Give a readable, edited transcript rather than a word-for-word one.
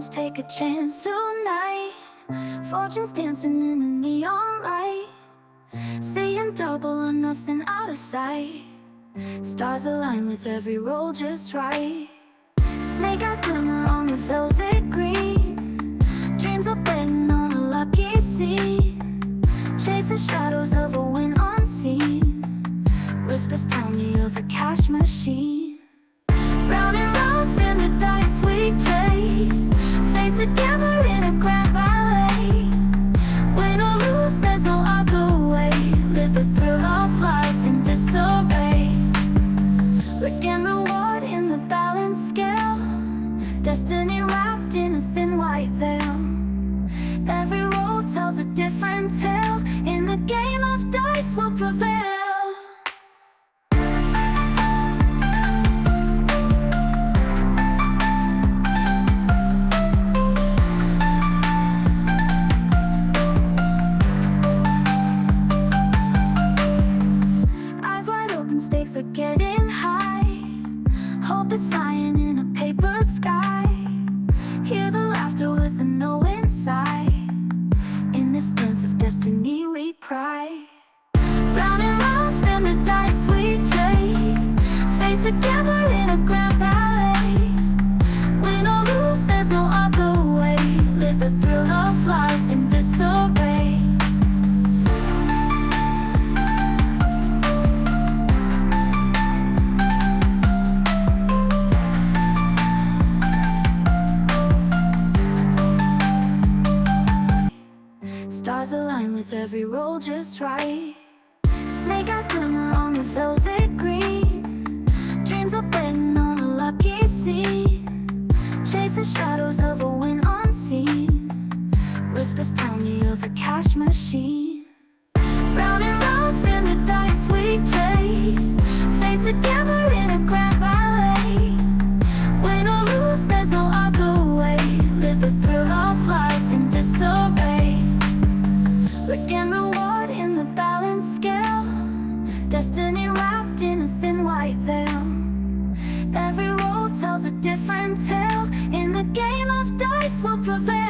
opens, take a chance tonight. Fortune's dancing in the neon light, seeing double or nothing out of sight. Stars align with every roll just right. Snake eyes glimmer on the velvet green. Dreams are betting on a lucky scene, chasing shadows of a wind unseen. Whispers tell me of a cash machine. Round and round spin the dice we play, fate together in a grand ballet. Win or lose, there's no other way. Live the thrill of life in disarray. Risk and reward in the balance scale, destiny wrapped in a thin white veil. Every roll tells a different tale. In the game of dice will prevail. Eyes wide open, stakes are getting high. Hope is flying in a paper sky. Hear the laughter with a no inside. In this dance of destiny we pry. Round and round spin the dice we play, fate together in a grand ballet. Win or lose, there's no other way. Live the thrill of life in disarray. Stars align with every roll just right. Snake eyes glimmer on the velvet green. Dreams are betting on a lucky scene, chasing shadows of a wind unseen. Whispers tell me of a cash machine. Round and round spin the dice we play, fate together in a grand ballet. Win or lose, there's no other way. Live the thrill of life in disarray. Risk and reward in the balance scale, destiny wrapped in a thin white veil. Every roll tells a different tale. In the game of dice will prevail.